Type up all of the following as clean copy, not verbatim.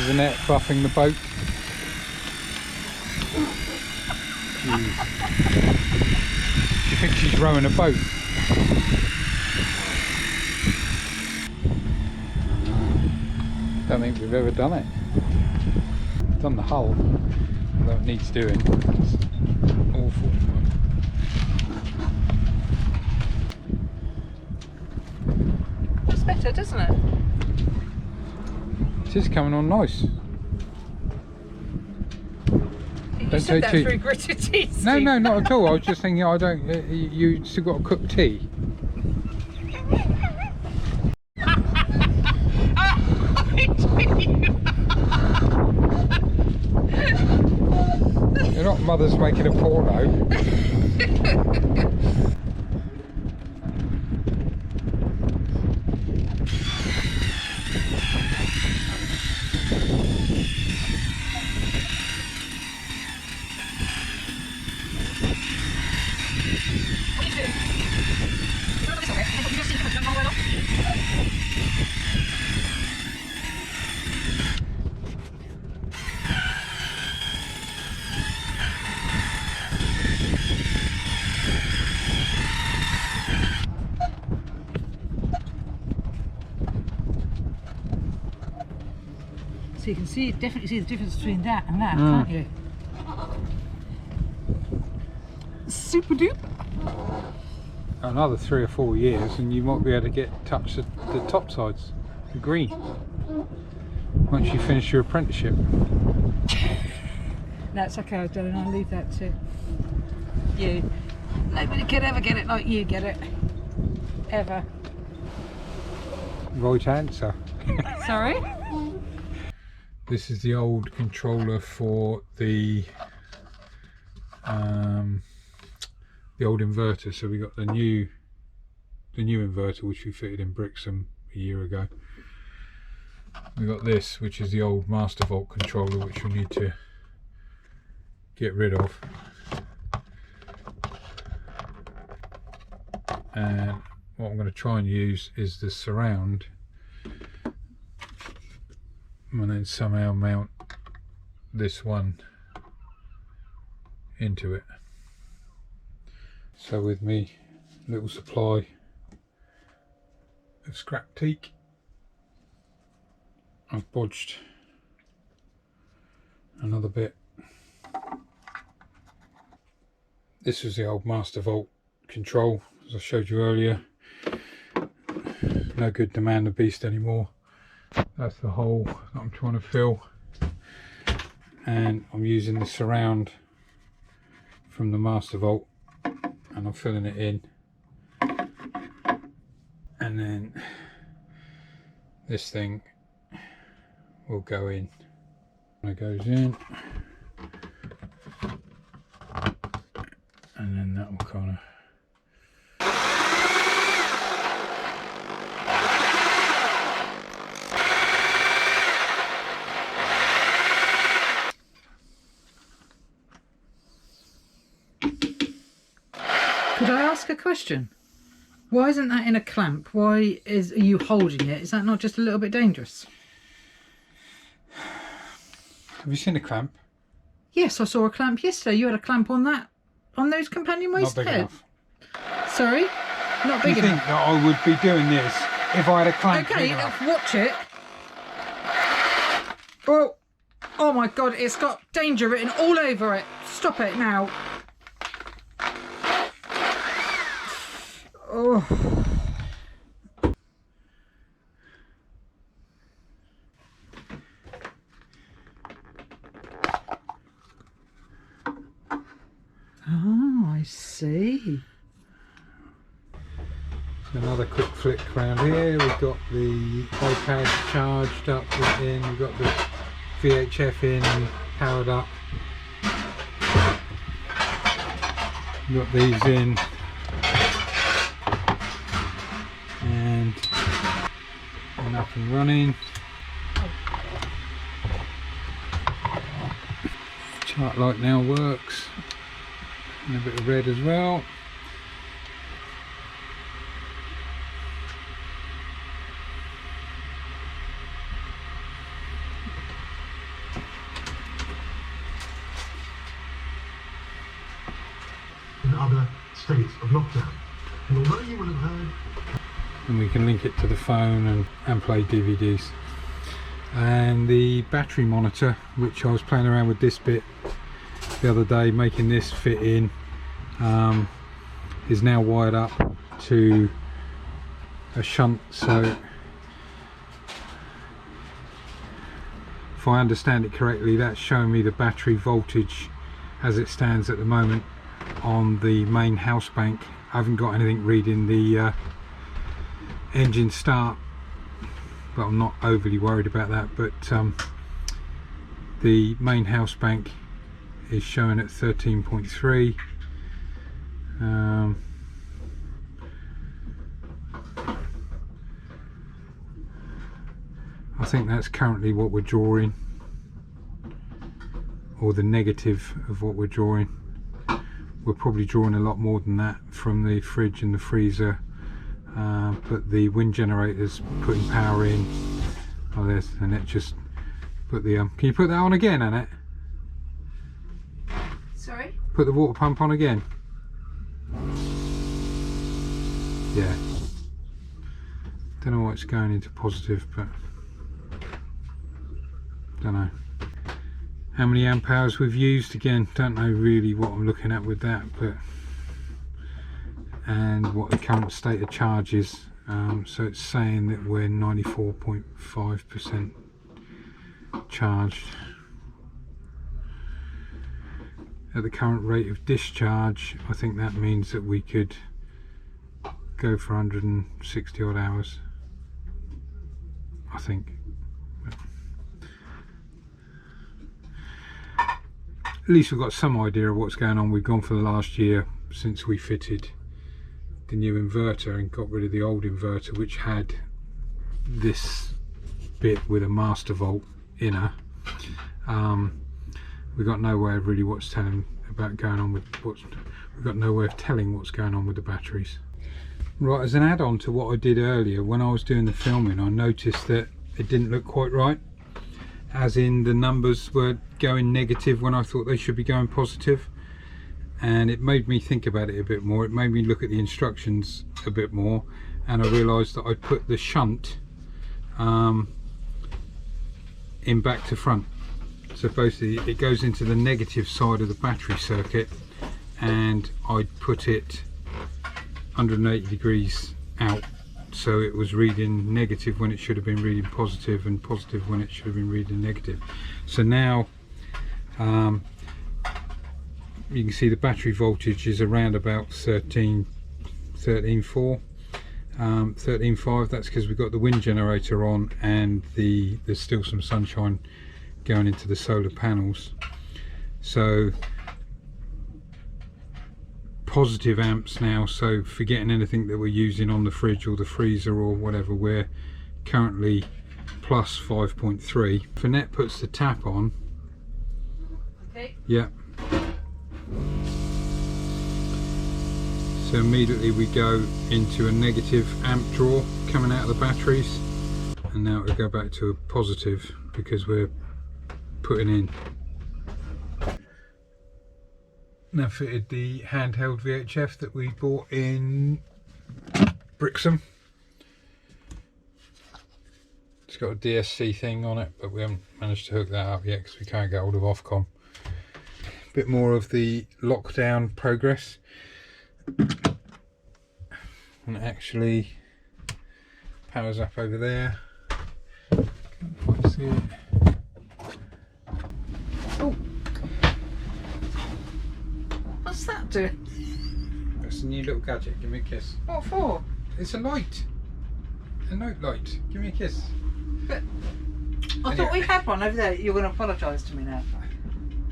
the net buffing the boat. Jeez. She thinks she's rowing a boat. Don't think we've ever done it. We've done the hull, although it needs doing. It's awful. That's better, doesn't it? It is coming on nice. You said that through gritted teeth. No, no, not at all. I was just thinking, I don't. You still got to cook tea. You're not mother's making a porno. So you can see, definitely see the difference between that and that, can't you? Super duper. Another 3 or 4 years and you might be able to touch the top sides, the green, once you finish your apprenticeship. No, it's okay, darling, I'll leave that to you. Nobody can ever get it like you get it. Ever. Right answer. Sorry? This is the old controller for the old inverter. So we got the new inverter, which we fitted in Brixham a year ago. We got this, which is the old master volt controller, which we need to get rid of. And what I'm going to try and use is the surround, and then somehow mount this one into it. So with me little supply of scrap teak, I've bodged another bit. This was the old master volt control, as I showed you earlier. No good to man the beast anymore. That's the hole that I'm trying to fill, and I'm using the surround from the master volt, and I'm filling it in, and then this thing will go in. It goes in, and then that will kind of Could I ask a question? Why isn't that in a clamp? Why are you holding it? Is that not just a little bit dangerous? Have you seen a clamp? Yes, I saw a clamp yesterday. You had a clamp on that, on those companion waist Not big head. enough. Sorry? Not big Do you enough. think that I would be doing this if I had a clamp? Okay, big enough? watch it. Oh, oh my God, it's got danger written all over it. Stop it now. Oh. Oh, I see. So another quick flick around here. We've got the iPad charged up in. We've got the VHF in, powered up. We've got these in. And up and running. Chart light now works, and a bit of red as well. other states of lockdown. And although you will have heard... And we can link it to the phone and play DVDs. And the battery monitor, which I was playing around with this bit the other day, making this fit in, is now wired up to a shunt. So if I understand it correctly, that's showing me the battery voltage as it stands at the moment on the main house bank. I haven't got anything reading the engine start, but I'm not overly worried about that. But the main house bank is showing at 13.3. I think that's currently what we're drawing, or the negative of what we're drawing. We're probably drawing a lot more than that from the fridge and the freezer, but the wind generator's putting power in. Oh, there's Annette just put the can you put that on again, Annette? Sorry? Put the water pump on again. Yeah. Don't know why it's going into positive, but don't know. How many amp hours we've used, again, don't know really what I'm looking at with that, but and what the current state of charge is. So it's saying that we're 94.5% charged. At the current rate of discharge, I think that means that we could go for 160 odd hours, I think. At least we've got some idea of what's going on. We've gone for the last year since we fitted the new inverter and got rid of the old inverter, which had this bit with a master volt inner. We've got no way of really what's telling about going on with what's. We've got no way of telling what's going on with the batteries. Right, as an add-on to what I did earlier, when I was doing the filming, I noticed that it didn't look quite right. As in, the numbers were going negative when I thought they should be going positive, and it made me think about it a bit more. It made me look at the instructions a bit more, and I realised that I'd put the shunt in back to front. So basically it goes into the negative side of the battery circuit, and I'd put it 180 degrees out, so it was reading negative when it should have been reading positive, and positive when it should have been reading negative. So now you can see the battery voltage is around about 13.4, 13.5. That's because we've got the wind generator on, and there's still some sunshine going into the solar panels. So positive amps now, so forgetting anything that we're using on the fridge or the freezer or whatever, we're currently plus 5.3. If Annette puts the tap on, Okay. yeah, so immediately we go into a negative amp draw coming out of the batteries, and now it'll go back to a positive because we're putting in. Now fitted the handheld VHF that we bought in Brixham. It's got a DSC thing on it, but we haven't managed to hook that up yet because we can't get hold of Ofcom. A bit more of the lockdown progress. And it actually powers up over there. Can't quite see it. Oh, what's that doing? That's a new little gadget. Give me a kiss. What for? It's a light. A night light. Give me a kiss. But I thought we had one over there. You're going to apologise to me now.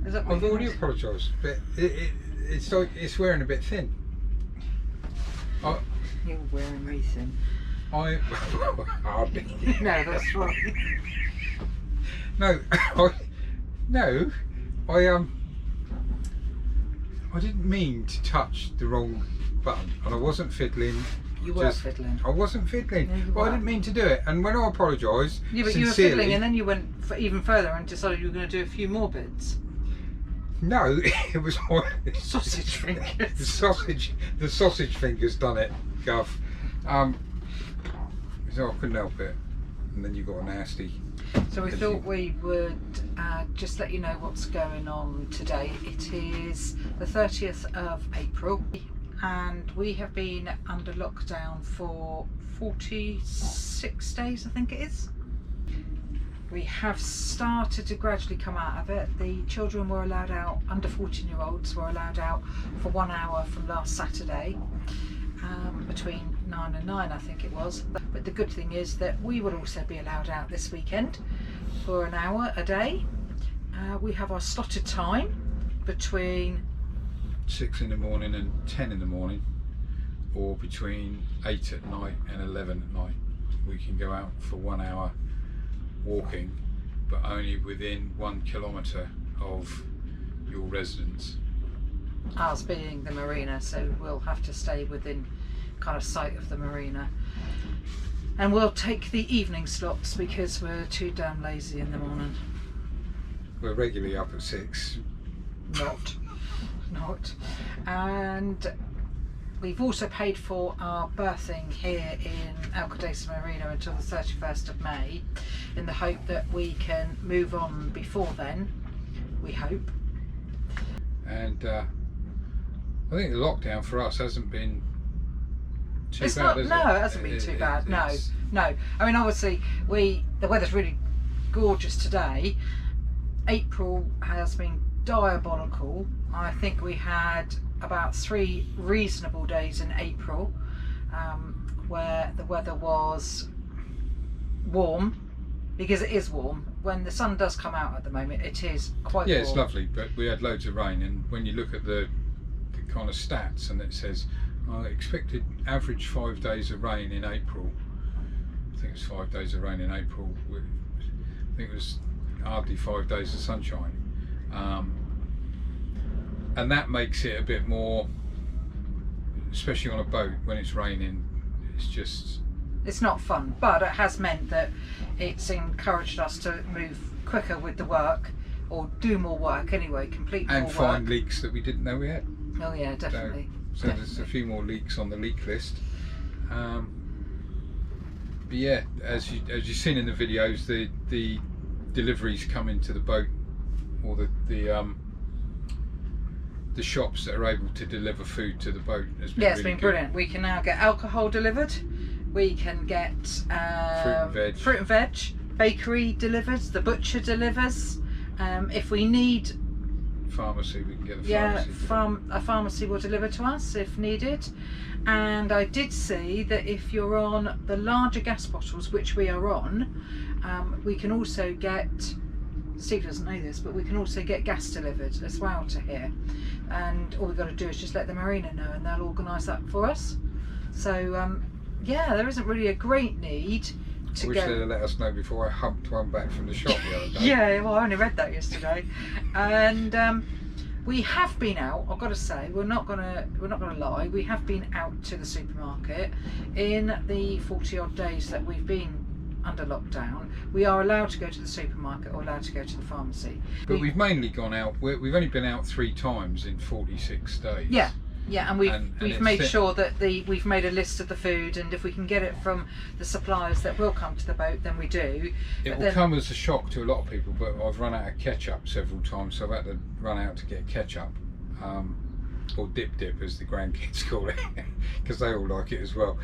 Is that what I've already apologised, but it's like it's wearing a bit thin. You're wearing me thin. Hardly. No, that's right. No, I didn't mean to touch the wrong button, and I wasn't fiddling. You were fiddling. I wasn't fiddling, No, you but I were. didn't mean to do it. And when I apologise, Yeah, but sincerely, you were fiddling, and then you went even further and decided you were going to do a few more bits. No, it was my Sausage fingers. the sausage fingers done it, Gov. So I couldn't help it, and then you got a nasty. So we thought we would just let you know what's going on today. It is the 30th of April and we have been under lockdown for 46 days, I think it is. We have started to gradually come out of it. The children were allowed out, under 14-year-olds were allowed out for 1 hour from last Saturday, between 9 and 9 I think it was. But the good thing is that we will also be allowed out this weekend for an hour a day. We have our slotted time between 6 in the morning and 10 in the morning, or between 8 at night and 11 at night. We can go out for 1 hour walking, but only within 1 kilometre of your residence. ours being the marina, so we'll have to stay within kind of sight of the marina. And we'll take the evening slots because we're too damn lazy in the morning. We're regularly up at 6. Not. And we've also paid for our berthing here in Alcaidesa Marina until the 31st of May, in the hope that we can move on before then, we hope. And I think the lockdown for us hasn't been too It's bad, not, has no, it? it hasn't been too bad. No. It's- I mean, obviously, the weather's really gorgeous today. April has been diabolical. I think we had about 3 reasonable days in April where the weather was warm, because it is warm. When the sun does come out at the moment, it is quite warm. Yeah, it's lovely, but we had loads of rain, and when you look at the kind of stats, and it says expected average 5 days of rain in April. I think it's 5 days of rain in April. I think it was hardly 5 days of sunshine, and that makes it a bit more, especially on a boat when it's raining. It's not fun, but it has meant that it's encouraged us to move quicker with the work, or do more work anyway, complete more and work. find leaks that we didn't know we had. Oh yeah, definitely. So there's a few more leaks on the leak list. But yeah, as you've seen in the videos, the deliveries coming to the boat, or the shops that are able to deliver food to the boat has been It's really been good. brilliant. We can now get alcohol delivered. We can get fruit and veg, bakery delivers, the butcher delivers. If we need, Pharmacy, we can get the pharmacy. a pharmacy will deliver to us if needed. And I did see that if you're on the larger gas bottles, which we are on, we can also get, Steve doesn't know this, but we can also get gas delivered as well to here. And all we've got to do is just let the marina know, and they'll organise that for us. So yeah, there isn't really a great need to I wish they'd have let us know before I humped one back from the shop the other day. Yeah, well, I only read that yesterday. And we have been out, I've got to say, we're not gonna lie, we have been out to the supermarket in the 40 odd days that we've been under lockdown. We are allowed to go to the supermarket or allowed to go to the pharmacy. But we've mainly gone out, we've only been out 3 times in 46 days. Yeah, and we've made sure that we've made a list of the food, and if we can get it from the suppliers that will come to the boat, then we do. It will come as a shock to a lot of people, but I've run out of ketchup several times, so I've had to run out to get ketchup, or dip as the grandkids call it, because they all like it as well.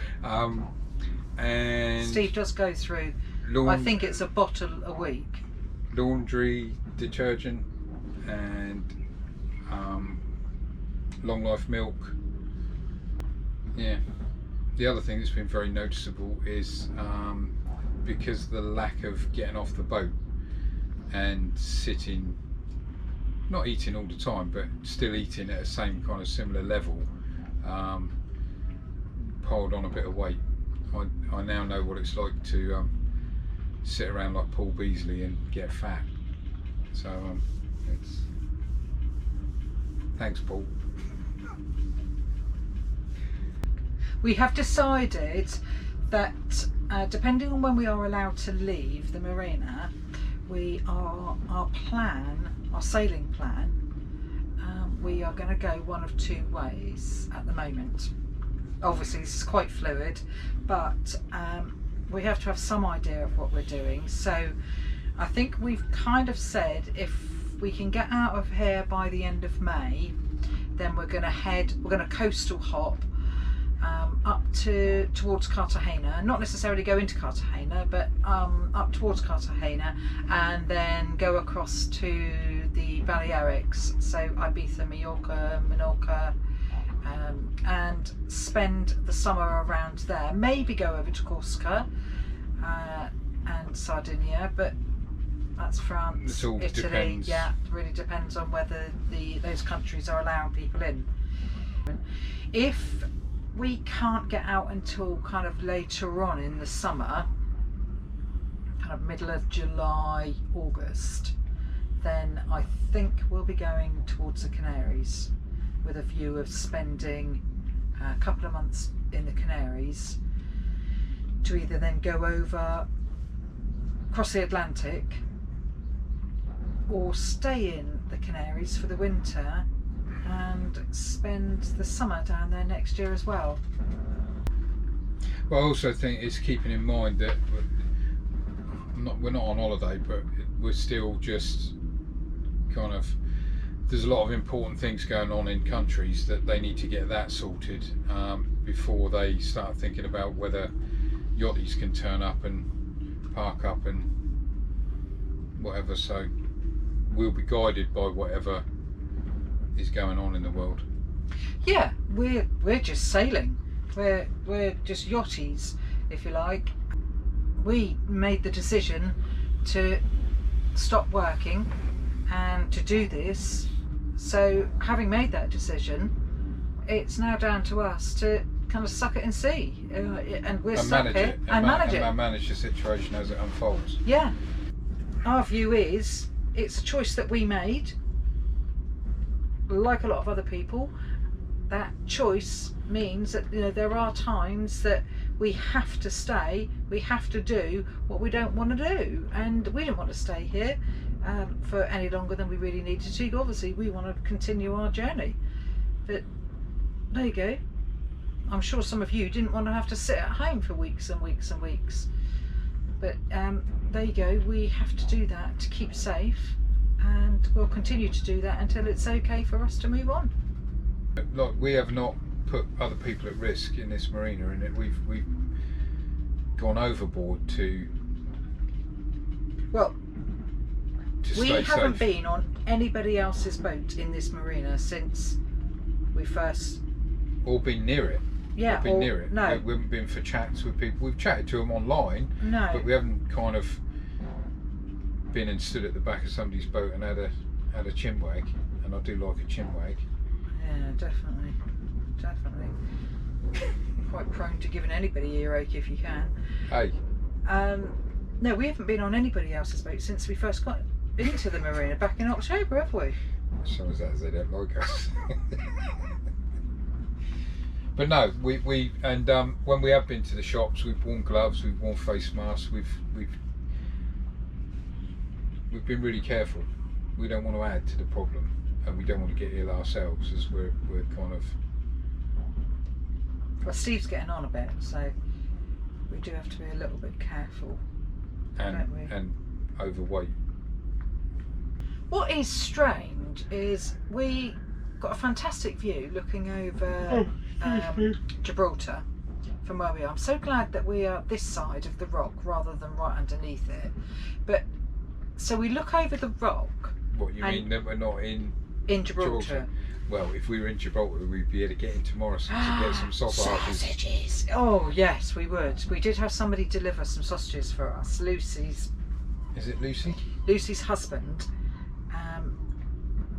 And Steve does go through, I think it's a bottle a week. Laundry detergent and long life milk. Yeah. The other thing that's been very noticeable is because of the lack of getting off the boat and sitting, not eating all the time, but still eating at the same kind of similar level, piled on a bit of weight. I now know what it's like to sit around like Paul Beasley and get fat. So it's thanks, Paul. We have decided that depending on when we are allowed to leave the marina, our sailing plan we are going to go one of two ways at the moment. Obviously this is quite fluid, but we have to have some idea of what we're doing. So I think we've kind of said if we can get out of here by the end of May, then we're going to coastal hop up towards Cartagena, not necessarily go into Cartagena, but up towards Cartagena, and then go across to the Balearics, so Ibiza, Menorca, and spend the summer around there. Maybe go over to Corsica and Sardinia, but that's France, Italy. Depends. Yeah, it really depends on whether those countries are allowing people in. If we can't get out until kind of later on in the summer, kind of middle of July, August, then I think we'll be going towards the Canaries with a view of spending a couple of months in the Canaries to either then go over across the Atlantic or stay in the Canaries for the winter and spend the summer down there next year as well. Well, I also think it's keeping in mind that we're not on holiday, but we're still just kind of, there's a lot of important things going on in countries that they need to get that sorted before they start thinking about whether yachties can turn up and park up and whatever. So we'll be guided by whatever is going on in the world. Yeah, we're just sailing. We're just yachties, if you like. We made the decision to stop working and to do this. So having made that decision, it's now down to us to kind of suck it and see, and we're stuck here and manage the situation as it unfolds. Yeah, our view is it's a choice that we made. Like a lot of other people, that choice means that there are times that we have to stay, we have to do what we don't want to do, and we didn't want to stay here for any longer than we really needed to. Obviously we want to continue our journey, but there you go. I'm sure some of you didn't want to have to sit at home for weeks and weeks and weeks, but there you go, we have to do that to keep safe, and we'll continue to do that until it's okay for us to move on. Like, we have not put other people at risk in this marina, and we've gone overboard to we stay haven't safe. been on anybody else's boat in this marina since we first, or been near it. yeah, been or, near it. no, We haven't been for chats with people. We've chatted to them online, no, but we haven't kind of been and stood at the back of somebody's boat and had a chinwag, and I do like a chinwag. yeah, definitely quite prone to giving anybody a earache if you can. Hey, no, we haven't been on anybody else's boat since we first got into the marina back in October, have we? so is that as they don't like us. But no, we and when we have been to the shops, we've worn gloves, we've worn face masks, we've been really careful. We don't want to add to the problem, and we don't want to get ill ourselves, as we're kind of. Well, Steve's getting on a bit, so we do have to be a little bit careful, don't we? And overweight. What is strange is we got a fantastic view looking over Gibraltar from where we are. I'm so glad that we are this side of the rock rather than right underneath it. But so we look over the rock. What, you mean that we're not in Gibraltar? Well, if we were in Gibraltar, we'd be able to get into Morrison's to get some sausages. Oh yes, we would. We did have somebody deliver some sausages for us. Lucy's. Is it Lucy? Lucy's husband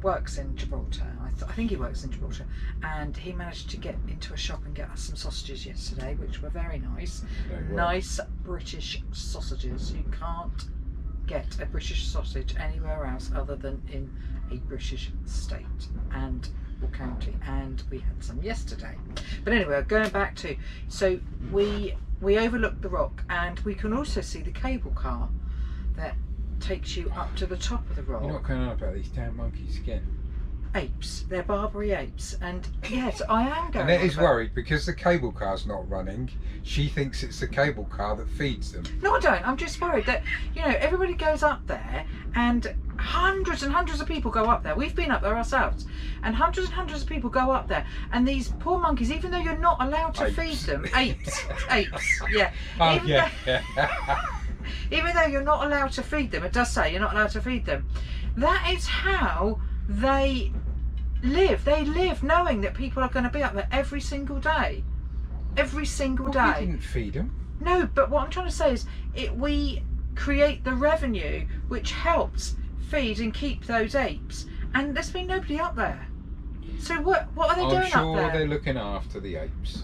works in Gibraltar. I think he works in Gibraltar, and he managed to get into a shop and get us some sausages yesterday, which were very nice. Nice British sausages. You can't get a British sausage anywhere else other than in a British state and or county, and we had some yesterday. But anyway, going back to, so we overlook the rock, and we can also see the cable car that takes you up to the top of the rock. You're not going on about these damn monkeys again. apes. They're Barbary apes, and yes, I am going. Annette is on about- worried because the cable car's not running. She thinks it's the cable car that feeds them. No, I don't. I'm just worried that, you know, everybody goes up there and hundreds and hundreds of people go up there. We've been up there ourselves, and hundreds of people go up there, and these poor monkeys, even though you're not allowed to feed them, apes, yeah. Oh, even yeah. even though you're not allowed to feed them, it does say you're not allowed to feed them. That is how they live. They live knowing that people are going to be up there every single day. Every single Well, day. we didn't feed them. No, but what I'm trying to say is we create the revenue which helps feed and keep those apes, and there's been nobody up there. So what are they doing I'm sure up there? they're looking after the apes.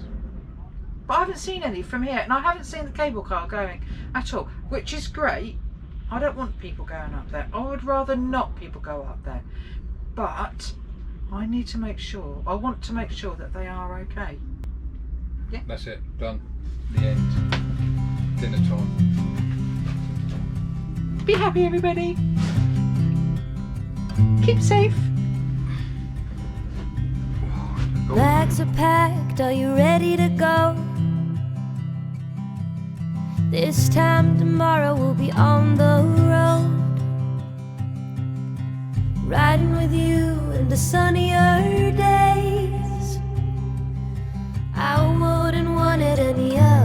But I haven't seen any from here, and I haven't seen the cable car going at all, which is great. I don't want people going up there. I would rather not people go up there. But I need to make sure, I want to make sure that they are okay. Yeah. That's it. Done. The end. Dinner time. Be happy, everybody. Keep safe. Bags are packed, are you ready to go? This time tomorrow we'll be on the road, riding with you in the sunnier days. I wouldn't want it any other